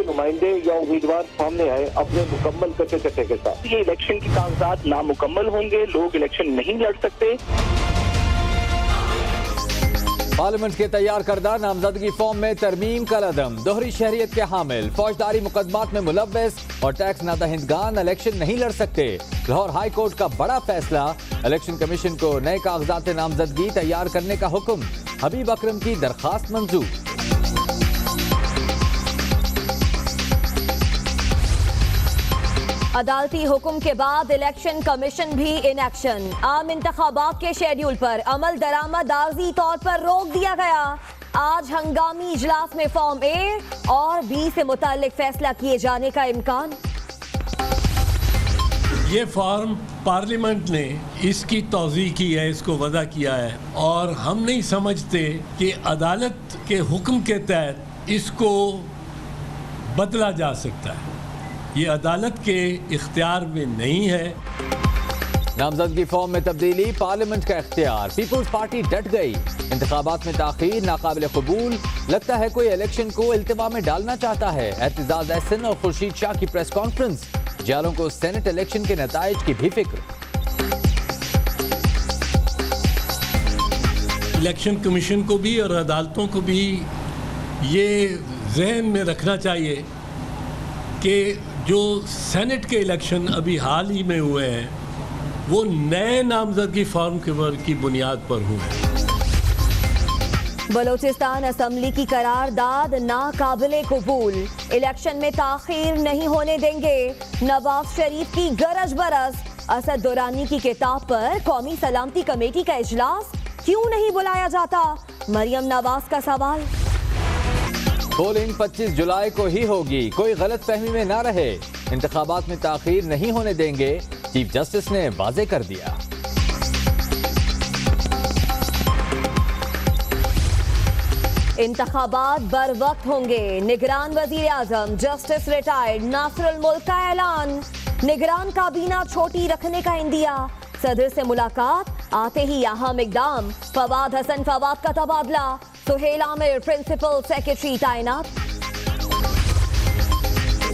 नुमाइंदे या उम्मीदवार सामने आए अपने मुकम्मल कच्चे चट्टे के साथ। ये इलेक्शन के कागजात नामुकम्मल होंगे, लोग इलेक्शन नहीं लड़ सकते। पार्लियामेंट के तैयार करदा नामजदगी फॉर्म में तरमीम का लदम, दोहरी शहरियत के हामिल, फौजदारी मुकदमात में मुलव्वस और टैक्स नादहिंदगान इलेक्शन नहीं लड़ सकते। लाहौर हाई कोर्ट का बड़ा फैसला, इलेक्शन कमीशन को नए कागजात नामजदगी तैयार करने का हुक्म, हबीब अकरम की दरखास्त मंजूर। अदालती हुक्म के बाद इलेक्शन कमीशन भी इन एक्शन, आम इंतखाबात के शेड्यूल पर अमल दरामद आर्जी तौर पर रोक दिया गया। आज हंगामी इजलास में फॉर्म ए और बी से मुताल्लिक फैसला किए जाने का इम्कान। ये फॉर्म पार्लियामेंट ने इसकी तौज़ीह की है, इसको वज़ा किया है, और हम नहीं समझते कि अदालत के हुक्म के तहत इसको बदला जा सकता है। ये अदालत के इख्तियार में नहीं है। नामजदगी फॉर्म में तब्दीली पार्लियामेंट का इख्तियार, पीपुल्स पार्टी डट गई, इंतखाबात में ताखीर नाकाबिल कबूल, लगता है कोई इलेक्शन को इल्तिवा में डालना चाहता है। एतजाज एहसन और खुर्शीद शाह की प्रेस कॉन्फ्रेंस, जालों को सेनेट इलेक्शन के नताइज की भी फिक्र। इलेक्शन कमीशन को भी और अदालतों को भी ये जहन में रखना चाहिए कि जो सेनेट के इलेक्शन अभी हाल ही में हुए हैं वो नए नामजदगी फॉर्म की बुनियाद पर हुए। बलोचिस्तान असम्बली की करारदाद नाकाबिले कबूल, इलेक्शन में ताखीर नहीं होने देंगे। नवाज शरीफ की गरज बरस, असद दुरानी की किताब पर कौमी सलामती कमेटी का इजलास क्यों नहीं बुलाया जाता, मरियम नवाज का सवाल। पोलिंग 25 जुलाई को ही होगी, कोई गलत फहमी में ना रहे, इंतखाबात में ताखीर नहीं होने देंगे, चीफ जस्टिस ने वाजे कर दिया। इंतखाबात बर वक्त होंगे, निगरान वजीर आजम जस्टिस रिटायर्ड नासिरुल मुल्क का ऐलान, निगरान काबीना छोटी रखने का इंदिया, सदर से मुलाकात, आते ही अहम इकदाम, फवाद हसन फवाद का तबादला, सुहेल आमिर प्रिंसिपल सेक्रेटरी तैनात।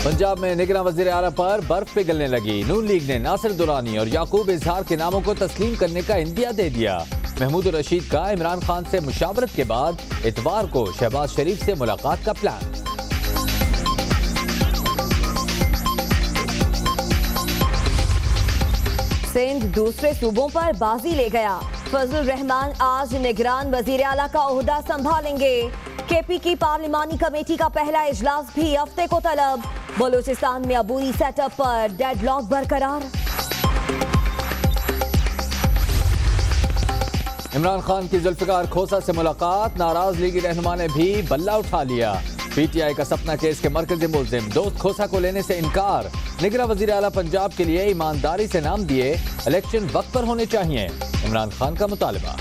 पंजाब में निगरान वजीर आला पर बर्फ पिघलने लगी, नून लीग ने नासिर दुरानी और याकूब इजहार के नामों को तस्लीम करने का इंदिया दे दिया। महमूद रशीद का इमरान खान से मुशावरत के बाद इतवार को शहबाज शरीफ से मुलाकात का प्लान। सिंध दूसरे सूबों पर बाजी ले गया, फजल रहमान आज निगरान वजीर आला का ओहदा संभालेंगे। केपी की पार्लिमानी कमेटी का पहला इजलास भी हफ्ते को तलब, बलूचिस्तान में अबूरी सेटअप पर डेडलॉक बरकरार। इमरान खान की जुल्फिकार खोसा से मुलाकात, नाराज लीगी रहनुमा ने भी बल्ला उठा लिया। पीटीआई का सपना केस के मरकजी मुल्जिम दोस्त खोसा को लेने से इनकार, निगरान वजीर आला पंजाब के लिए ईमानदारी से नाम दिए, इलेक्शन वक्त पर होने चाहिए, इमरान खान का मुतालबा।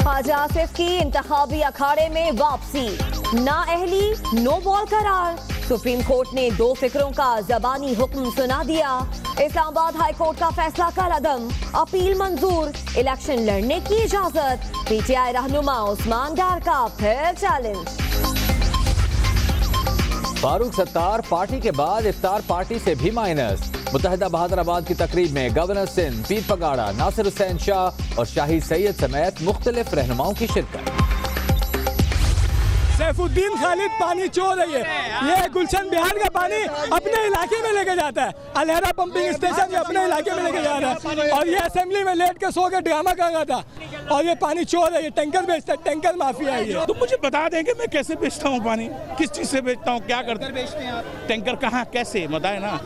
ख्वाजा आसिफ की इंतखाबी अखाड़े में वापसी, नाअहली नो बॉल करार, सुप्रीम कोर्ट ने 2 फिक्रों का जबानी हुक्म सुना दिया। इस्लामाबाद हाई कोर्ट का फैसला का लदम, अपील मंजूर, इलेक्शन लड़ने की इजाजत, पीटीआई रहनुमा उस्मान डार का फिर चैलेंज। फारूक सत्तार पार्टी के बाद इफ्तार पार्टी से भी माइनस, मुत्तहिदा बहादुराबाद की तकरीब में गवर्नर सिंध, पीर पगाड़ा, नासिर हुसैन शाह और शाही सैयद समेत मुख्तलिफ रहनुमाओं की शिरकत। सैफुद्दीन खालिद पानी चोर है, ये गुलशन बिहार का पानी अपने इलाके में लेके जाता है, अलहरा पंपिंग स्टेशन अपने इलाके में लेके जा रहा है, और ये असेंबली में लेट के सो के ड्रामा कर रहा था, और ये पानी चोर है, ये टैंकर बेचता है, टैंकर माफिया है ये। तो मुझे बता दें कि मैं कैसे बेचता हूँ पानी, किस चीज से बेचता हूँ, क्या करते बेचते हैं आप, टैंकर कहाँ कैसे बताए ना।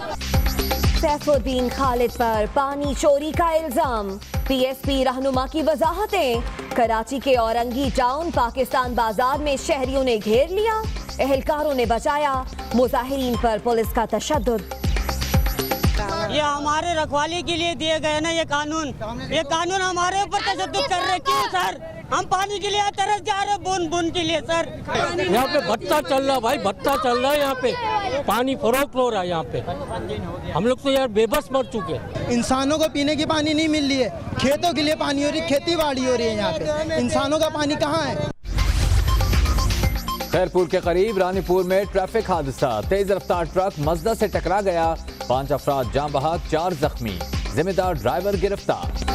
सैफुद्दीन खालिद पर पानी चोरी का इल्जाम, पीएसपी रहनुमा की वजाहतें, कराची के औरंगी टाउन पाकिस्तान बाजार में शहरियों ने घेर लिया, एहलकारों ने बचाया, मुजाहिरीन पर पुलिस का तशद्दुद। ये हमारे रखवाली के लिए दिए गए ना ये कानून हमारे ऊपर तशद्दुद कर रहे। क्यों सर? हम पानी के लिए तरस जा रहे बूंद बूंद के लिए सर। यहाँ पे भट्टा चल रहा है भाई, भट्टा चल रहा है यहाँ पे, पानी फरोख्त हो रहा है यहाँ पे। हम लोग तो यार बेबस मर चुके हैं। इंसानों को पीने की पानी नहीं मिल रही है, खेतों के लिए पानी हो रही, खेती बाड़ी हो रही है, यहाँ पे इंसानों का पानी कहाँ है? खैरपुर के करीब रानीपुर में ट्रैफिक हादसा, तेज रफ्तार ट्रक मजदा से टकरा गया, 5 अफराद जान बहक, 4 जख्मी, जिम्मेदार ड्राइवर गिरफ्तार।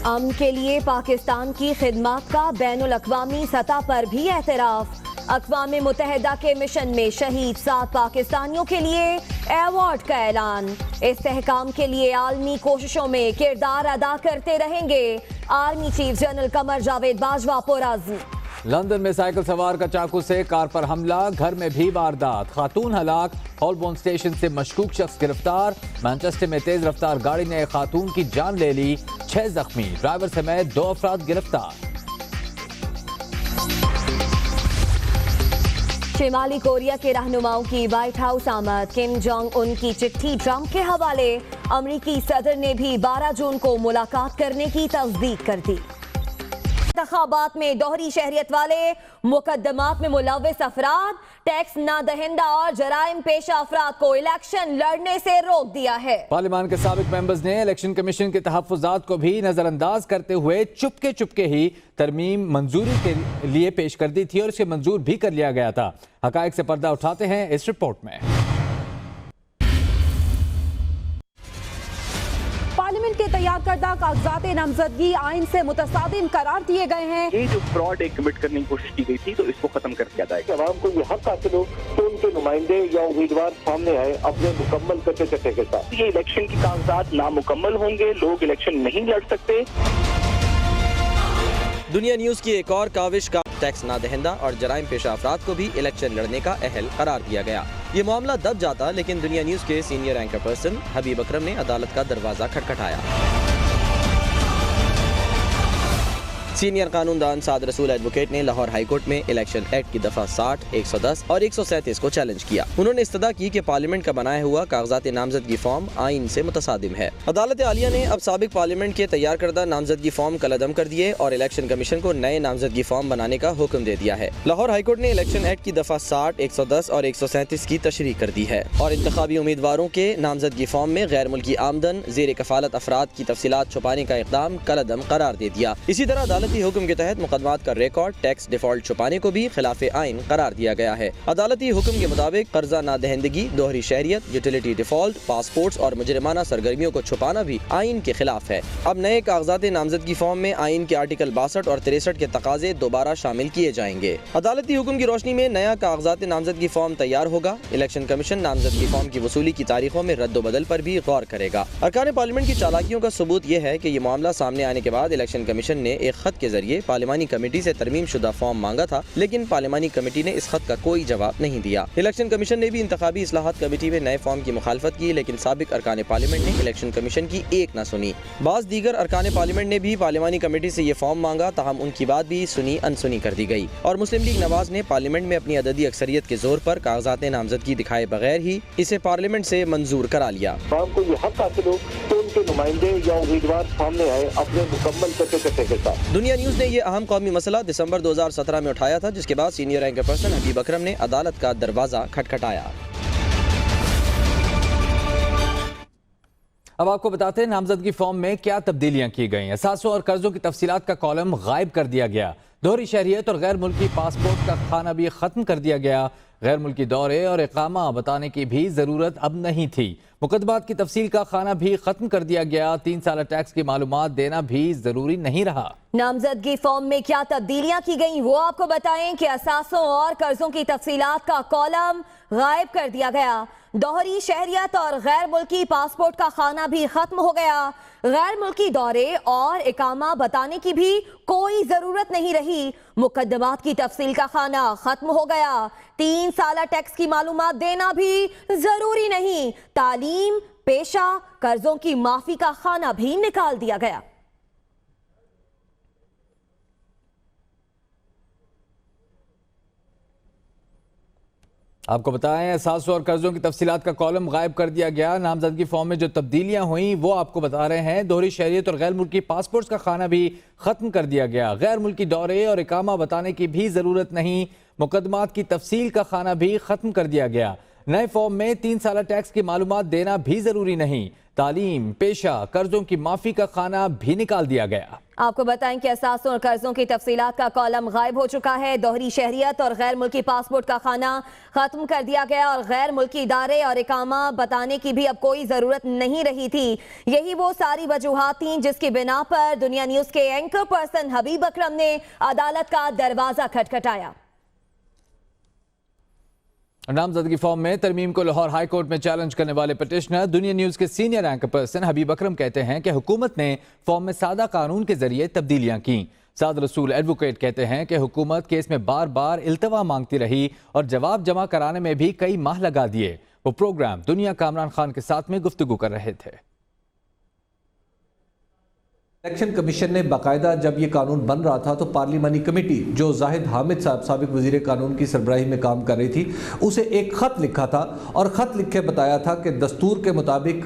अमन के लिए पाकिस्तान की खिदमत का बैनुल अक़वामी सतह पर भी एतराफ़। अक़वाम मुत्तहिदा के मिशन में शहीद 7 पाकिस्तानियों के लिए अवार्ड का ऐलान। इस्तेहकाम के लिए आलमी कोशिशों में किरदार अदा करते रहेंगे army chief general Qamar Javed Bajwa पुरअज़्म। London में साइकिल सवार का चाकू से कार पर हमला, घर में भी वारदात, खातून हलाक, हॉलबोर्न स्टेशन से मशकूक शख्स गिरफ्तार। मैनचेस्टर में तेज रफ्तार गाड़ी ने खातून की जान ले ली, 6 जख्मी, ड्राइवर समेत 2 अफराद गिरफ्तार। शिमाली कोरिया के रहनुमाओं की व्हाइट हाउस आमद, किम जोंग उन की चिट्ठी ट्रंप के हवाले। अमरीकी सदर ने भी 12 जून को मुलाकात करने की तस्दीक कर दी। इंतखाबात में दोहरी शहरियत वाले मुकदमात में मुलव्विस अफराद, टैक्स ना दहिंदा और जराइम पेशा अफराद को इलेक्शन लड़ने से रोक दिया है। पार्लियामान के साबिक मेंबर्स ने इलेक्शन कमीशन के तहफ्फुजात को भी नजरअंदाज करते हुए चुपके चुपके ही तरमीम मंजूरी के लिए पेश कर दी थी और इसे मंजूर भी कर लिया गया था। हकायक से पर्दा उठाते हैं इस रिपोर्ट में। पार्लियामेंट के तैयार करदा कागजात नामजदगी आइन से मुतसादिम करार दिए गए हैं। ये जो फ्रॉड कमिट करने की कोशिश की गई थी तो इसको खत्म कर दिया जाएगा। आवाम को ये हक हासिल हो तो उनके नुमाइंदे या उम्मीदवार सामने आए अपने मुकम्मल कच्चे चट्टे के साथ। ये इलेक्शन के कागजात नामुकम्मल होंगे, लोग इलेक्शन नहीं लड़ सकते। दुनिया न्यूज की एक और काविश का टैक्स ना दहिंदा और जराइम पेशा अफराद को भी इलेक्शन लड़ने का अहल करार दिया गया। ये मामला दब जाता, लेकिन दुनिया न्यूज के सीनियर एंकर पर्सन हबीब अकरम ने अदालत का दरवाजा खटखटाया। सीनियर कानूनदान साद रसूल एडवोकेट ने लाहौर हाई कोर्ट में इलेक्शन एक्ट की दफा 60, 110 और 137 को चैलेंज किया। उन्होंने इस्तदा की कि पार्लियामेंट का बनाया हुआ कागजात नामजदगी फॉर्म आइन से मुतसादिम है। अदालत आलिया ने अब साबिक पार्लियामेंट के तैयार करदा नामजदगी फॉर्म कलअदम कर दिए और इलेक्शन कमीशन को नए नामजदगी फॉर्म बनाने का हुक्म दे दिया है। लाहौर हाई कोर्ट ने इलेक्शन एक्ट की दफा 60, 110 और 137 की तशरीह कर दी है और इंतखाबी उम्मीदवारों के नामजदगी फॉर्म में गैर मुल्की आमदन, जेर कफालत अफराद की तफसीलात छुपाने का इकदाम कलअदम करार दे दिया। इसी तरह अदालती हुक्म के तहत मुकदमात का रिकॉर्ड, टैक्स डिफॉल्ट छुपाने को भी खिलाफ आइन करार दिया गया है। अदालती हुक्म के मुताबिक कर्जा ना दहिंदगी, दोहरी शहरियत, यूटिलिटी डिफॉल्ट, पासपोर्ट्स और मुजरिमाना सरगर्मियों को छुपाना भी आइन के खिलाफ है। अब नए कागजात नामजदगी फॉर्म में आइन के आर्टिकल 62 और 63 के तकाजे दोबारा शामिल किए जाएंगे। अदालती हुक्म की रोशनी में नया कागजात नामजदगी फॉर्म तैयार होगा। इलेक्शन कमीशन नामजदगी फॉर्म की वसूली की तारीखों में रद्द-ओ-बदल पर भी गौर करेगा। अरकान पार्लियामेंट की चालाकियों का सबूत यह है कि ये मामला सामने आने के बाद इलेक्शन कमीशन ने एक खत के जरिए पार्लियामानी कमेटी से तरमीम शुदा फॉर्म मांगा था, लेकिन पार्लियामानी कमेटी ने इस खत का कोई जवाब नहीं दिया। इलेक्शन कमीशन ने भी इंतखाबी इस्लाहात कमेटी में नए फॉर्म की मुखालफत की, लेकिन साबिक अरकान पार्लियामेंट ने इलेक्शन कमीशन की एक न सुनी। बाज़ दीगर अरकान पार्लियामेंट ने भी पार्लियामानी कमेटी से ये फॉर्म मांगा, ताहम उनकी बात भी सुनी अनसुनी कर दी गई और मुस्लिम लीग नवाज ने पार्लियामेंट में अपनी अददी अक्सरियत के जोर पर कागजात नामजदगी दिखाए बगैर ही इसे पार्लियामेंट से मंजूर करा लिया। आवाम को ये हक हासिल हो तो उनके नुमाइंदे या उम्मीदवार सामने आए अपने मुकम्मल कच्चे चट्टे के साथ। दुनिया न्यूज ने यह अहम कौमी मसला दिसंबर 2017 में उठाया था, जिसके बाद सीनियर एंकर पर्सन हबीब अकरम ने अदालत का दरवाजा खटखटाया। अब आपको बताते हैं नामजदगी फॉर्म में क्या तब्दीलियां की गई। असासों और कर्जों की तफसीलात का कॉलम गायब कर दिया गया। दोहरी शहरियत और गैर मुल्की पासपोर्ट का खाना भी खत्म कर दिया गया। गैर मुल्की दौरे और इकामा बताने की भी जरूरत अब नहीं थी। मुकदमात की तफसील का खाना भी खत्म कर दिया गया। 3 साल टैक्स की मालूमात देना भी जरूरी नहीं रहा। नामजदगी फॉर्म में क्या तब्दीलियां की गई वो आपको बताएं कि असासों और कर्जों की तफसीलात का कॉलम गायब कर दिया गया। दोहरी शहरियत और गैर मुल्की पासपोर्ट का खाना भी खत्म हो गया। गैर मुल्की दौरे और इकामा बताने की भी कोई जरूरत नहीं रही। मुकदमात की तफसील का खाना खत्म हो गया। 3 साल टैक्स की मालूमात देना भी जरूरी नहीं। तालीम, पेशा, कर्जों की माफी का खाना भी निकाल दिया गया। आपको बताएं, असासों और कर्जों की तफसीलात का कॉलम गायब कर दिया गया। नामजदगी फॉर्म में जो तब्दीलियां हुई वो आपको बता रहे हैं। दोहरी शहरियत और गैर मुल्की पासपोर्ट्स का खाना भी खत्म कर दिया गया। गैर मुल्की दौरे और इकामा बताने की भी जरूरत नहीं। मुकदमात की तफसील का खाना भी खत्म कर दिया गया। नए फॉर्म में 3 साल टैक्स की मालूमात देना भी जरूरी नहीं। तालीम, पेशा, कर्जों की माफी का खाना भी निकाल दिया गया। आपको बताएं कि असासों और कर्जों की तफसीलात का कॉलम गायब हो चुका है। दोहरी शहरियत और गैर मुल्की पासपोर्ट का खाना खत्म कर दिया गया और गैर मुल्की इदारे और इकामा बताने की भी अब कोई जरूरत नहीं रही थी। यही वो सारी वजूहात थी जिसकी बिना पर दुनिया न्यूज के एंकर पर्सन हबीब अकरम ने अदालत का दरवाजा खटखटाया। नामजदगी फॉर्म में तरमीम को लाहौर हाई कोर्ट में चैलेंज करने वाले पिटिशनर दुनिया न्यूज के सीनियर एंकर पर्सन हबीब अकरम कहते हैं कि हुकूमत ने फॉर्म में सादा कानून के जरिए तब्दीलियां की। साद रसूल एडवोकेट कहते हैं कि हुकूमत केस में बार बार इल्तवा मांगती रही और जवाब जमा कराने में भी कई माह लगा दिए। वो प्रोग्राम दुनिया का इमरान खान के साथ में गुफ्तगू कर रहे थे। इलेक्शन कमीशन ने बाकायदा जब ये कानून बन रहा था तो पार्लिमानी कमेटी जो जाहिद हामिद साहब साबिक वजीर कानून की सरबराही में काम कर रही थी उसे एक ख़त लिखा था और ख़त लिख के बताया था कि दस्तूर के मुताबिक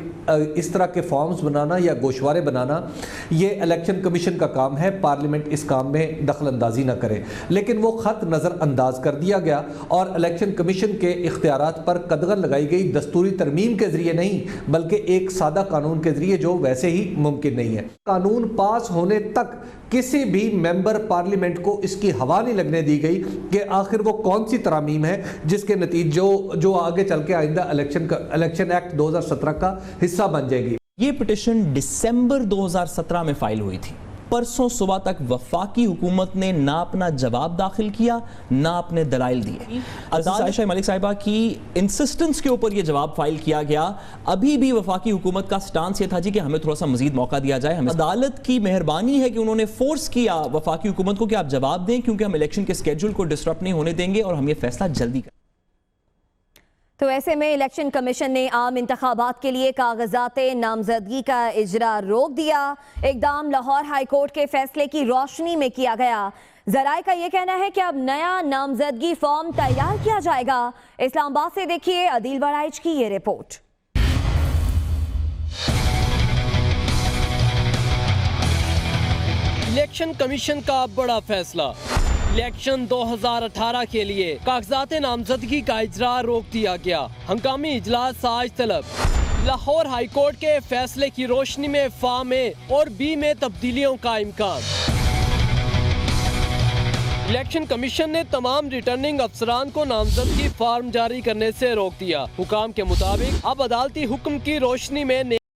इस तरह के फॉर्म्स बनाना या गोशवारे बनाना ये इलेक्शन कमीशन का काम है, पार्लियामेंट इस काम में दखल अंदाजी ना करे। लेकिन वो ख़त नज़र अंदाज कर दिया गया और इलेक्शन कमीशन के इख्तियारात पर कदगन लगाई गई दस्तूरी तरमीम के ज़रिए नहीं बल्कि एक सादा कानून के ज़रिए जो वैसे ही मुमकिन नहीं है। कानून पास होने तक किसी भी मेंबर पार्लियामेंट को इसकी हवा नहीं लगने दी गई कि आखिर वो कौन सी तरामीम है जिसके नतीजों जो आगे चल के आइंदा इलेक्शन एक्ट 2017 का हिस्सा बन जाएगी। ये पिटिशन दिसंबर 2017 में फाइल हुई थी। परसों सुबह तक वफाकी हुकूमत ने ना अपना जवाब दाखिल किया ना अपने दलाइल दिए। आयशा मलिक साहिबा की इंसिस्टेंस के ऊपर ये जवाब फाइल किया गया। अभी भी वफाकी हुकूमत का स्टांस ये था जी कि हमें थोड़ा सा मजीद मौका दिया जाए। हमें अदालत की मेहरबानी है कि उन्होंने फोर्स किया वफाकी हुकूमत को कि आप जवाब दें क्योंकि हम इलेक्शन के स्केड्यूल को डिस्टर्ब नहीं होने देंगे और हम ये फैसला जल्दी करें। तो ऐसे में इलेक्शन कमीशन ने आम इंतखाबात के लिए कागजात नामजदगी का इजरा रोक दिया। इकदाम लाहौर हाई कोर्ट के फैसले की रोशनी में किया गया। जराए का ये कहना है कि अब नया नामजदगी फॉर्म तैयार किया जाएगा। इस्लामाबाद से देखिए अदील वराइच की ये रिपोर्ट। इलेक्शन कमीशन का बड़ा फैसला, इलेक्शन 2018 के लिए कागजात नामजदगी का इजरा रोक दिया गया। हंगामी इजलास आज तलब। लाहौर हाई कोर्ट के फैसले की रोशनी में फॉर्म ए और बी में तब्दीलियों का इम्कान। इलेक्शन कमीशन ने तमाम रिटर्निंग अफसरान को नामजदगी फॉर्म जारी करने से रोक दिया। हुकाम के मुताबिक अब अदालती हुक्म की रोशनी में